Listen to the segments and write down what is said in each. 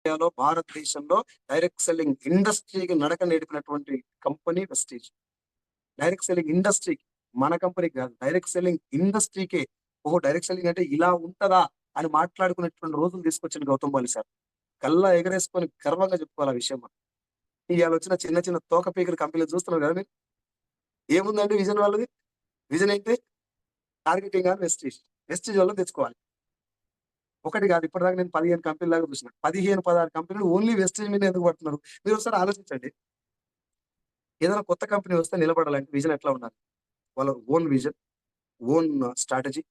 ఇండియాలో భారతదేశంలో direct selling ఇండస్ట్రీకి నడక నేర్పినటువంటి కంపెనీ వెస్టీజ్. డైరెక్ట్ సెల్లింగ్ ఇండస్ట్రీకి, మన కంపెనీకి కాదు, డైరెక్ట్ సెల్లింగ్ ఇండస్ట్రీకే. ఓహో! డైరెక్ట్ సెల్లింగ్ అంటే ఇలా ఉంటదా అని మాట్లాడుకునేటువంటి రోజులు తీసుకొచ్చిన గౌతమ్ బాలి సార్. కల్లా ఎగరేసుకొని గర్వంగా చెప్పుకోవాలి ఆ విషయం మనం. ఇవాళ వచ్చిన చిన్న చిన్న తోక పీకిన కంపెనీలు చూస్తున్నారు కదా మీరు. ఏముందండి విజన్ వాళ్ళది? విజన్ ఏంటి? Targeting on Vestige. వెస్టీజ్ వాళ్ళని తెచ్చుకోవాలి. ఒకటి కాదు, ఇప్పటిదాకా నేను 15 కంపెనీల దాకా చూసిన. 15, 16 కంపెనీలు ఓన్లీ వెస్టీజ్ మీద ఎందుకు పడుతున్నారు? మీరు ఒకసారి ఆలోచించండి. ఏదైనా కొత్త కంపెనీ వస్తే నిలబడాలంటే విజన్ ఎట్లా ఉండాలి? వాళ్ళ own vision, own strategy,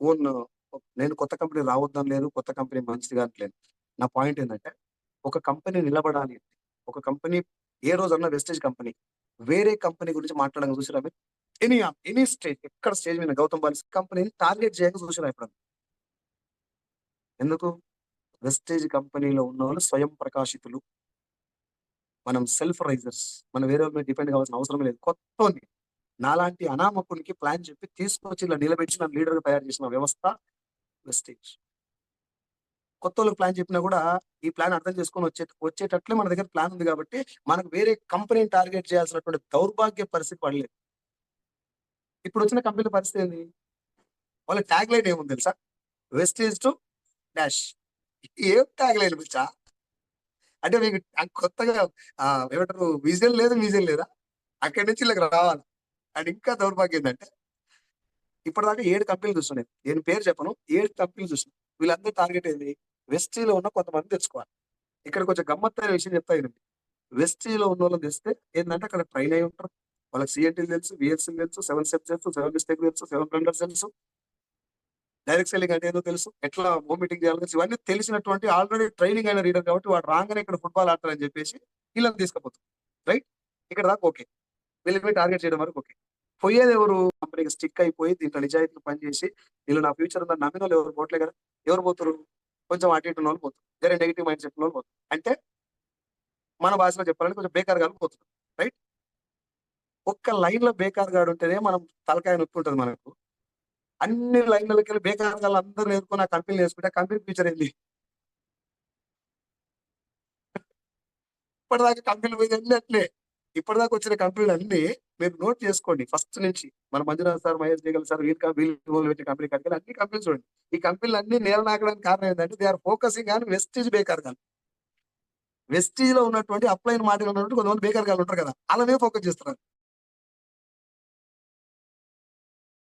own నేను కొత్త కంపెనీ రావద్దని లేదు, కొత్త కంపెనీ మంచిది అనట్లేదు. నా పాయింట్ ఏంటంటే, ఒక కంపెనీ నిలబడాలి అంటే, ఒక కంపెనీ ఏ రోజన్నా వెస్టేజ్ కంపెనీ వేరే కంపెనీ గురించి మాట్లాడడం చూసిరా మీరు? ఎనీ స్టేజ్, ఎక్కడ స్టేజ్ మీద గౌతమ్ బాలి కంపెనీని టార్గెట్ చేయక చూసిరా ఎప్పుడన్నా? ఎందుకు? వెస్టేజ్ కంపెనీలో ఉన్నవాళ్ళు స్వయం ప్రకాశితులు. మనం సెల్ఫ్ రైజర్స్. మనం వేరే వాళ్ళ మీద డిపెండ్ కావాల్సిన అవసరం లేదు. కొత్తోన్ని, నాలాంటి అనామకునికి ప్లాన్ చెప్పి తీసుకొచ్చి ఇలా నిలబెట్టి నన్ను లీడర్‌గా తయారు చేసిన వ్యవస్థ వెస్టేజ్. కొత్తోళ్ళకి ప్లాన్ చెప్పినా కూడా ఈ ప్లాన్ అర్థం చేసుకొని వచ్చేటట్లే మన దగ్గర ప్లాన్ ఉంది కాబట్టి మనకు వేరే కంపెనీని టార్గెట్ చేయాల్సినటువంటి దౌర్భాగ్య పరిస్థితి పడలేదు. ఇప్పుడొచ్చిన కంపెనీల పరిస్థితి ఏంది? వాళ్ళ ట్యాగ్ లైన్ ఏముంది తెలుసా? Wastage to dash. ఏం ట్యాగ్ లైన్ పిచ్చా? అంటే మీకు కొత్తగా ఏమంటారు, విజన్ లేదు, మిషన్ లేదా? అక్కడి నుంచి ఇళ్ళకి రావాలి. అండ్ ఇంకా దౌర్భాగ్యం ఏంటంటే, ఇప్పటిదాకా 7 కంపెనీలు చూస్తున్నాయి. నేను పేరు చెప్పను. 7 కంపెనీలు చూస్తున్నా. వీళ్ళందరూ టార్గెట్ ఏంది? వెస్టీజ్‌లో ఉన్న కొంతమంది తెచ్చుకోవాలి. ఇక్కడ కొంచెం గమ్మత్తైన విషయం చెప్తా వినండి. వెస్టీజ్‌లో ఉన్నోళ్ళని తెస్తే ఏందంటే అక్కడ ట్రైన్ అయ్యి ఉంటారు. వాళ్ళకి సీఎన్టీలు తెలుసు, వీఎస్‌సీలు తెలుసు, 7 స్టెప్స్ తెలుసు, 7 మిస్టేక్ తెలుసు, 7 బ్లండర్స్ తెలుసు. డైరెక్ట్ సెల్లింగ్ అంటే ఏదో తెలుసు. ఎట్లా హోమ్ మీటింగ్ చేయాలో తెలుసు. ఇవన్నీ తెలిసినటువంటి ఆల్రెడీ ట్రైనింగ్ అయిన రీడర్ కాబట్టి వాడు రాంగానే ఇక్కడ ఫుట్బాల్ ఆడతారని చెప్పేసి వీళ్ళని తీసుకుపోతారు. రైట్? ఇక్కడ దాకా ఓకే. వీళ్ళని పోయి టార్గెట్ చేయడం వరకు ఓకే. పోయేది ఎవరు? కంపెనీకి స్టిక్ అయిపోయి దీంట్లో నిజాయితీగా పనిచేసి వీళ్ళు నా ఫ్యూచర్ ఉందని నమ్మినోళ్ళు ఎవరు పోవట్లే కదా! ఎవరు పోతుర్రు? కొంచెం అటు ఇటు ఉన్నోళ్ళు పోతుర్రు. వేరే నెగెటివ్ మైండ్ సెట్ ఉన్నోళ్ళు పోతుర్రు. అంటే మన భాషలో చెప్పాలంటే కొంచెం బేకార్ గాళ్ళు పోతున్నారు. రైట్? ఒక్క లైన్‌లో బేకార్ గాడు ఉంటేనే మనం తలకాయ నొప్పి ఉంటది మనకు. అన్ని లైన్‌లకెళ్ళి బేకార్ గాళ్ళందరూ ఎదుర్కొని ఆ కంపెనీలు చేసుకుంటే కంపెనీ ఫ్యూచర్ ఏంది? ఇప్పటిదాకా కంపెనీలు పోయిందన్నీ అట్లే. ఇప్పటిదాకా వచ్చిన కంపెనీలన్నీ మీరు నోట్ చేసుకోండి ఫస్ట్ నుంచి. మన మంజునాథ్ సార్, మహేష్ జైగల్ సార్ వీళ్ళు మొదలుపెట్టిన కంపెనీ కాడికెళ్ళి అన్ని కంపెనీలు చూడండి. ఈ కంపెనీలన్నీ నేల నాకడానికి కారణం ఏంటంటే దే ఆర్ ఫోకసింగ్ ఆన్ వెస్టీజ్ బేకార్ గాళ్ళు. వెస్టీజ్‌లో ఉన్నటువంటి అప్లైన్ మాటలు ఉన్నటువంటి కొంతమంది బేకార్ గాళ్ళు ఉంటారు కదా! ఆళ్ళ మీద ఫోకస్ చేస్తున్నారు.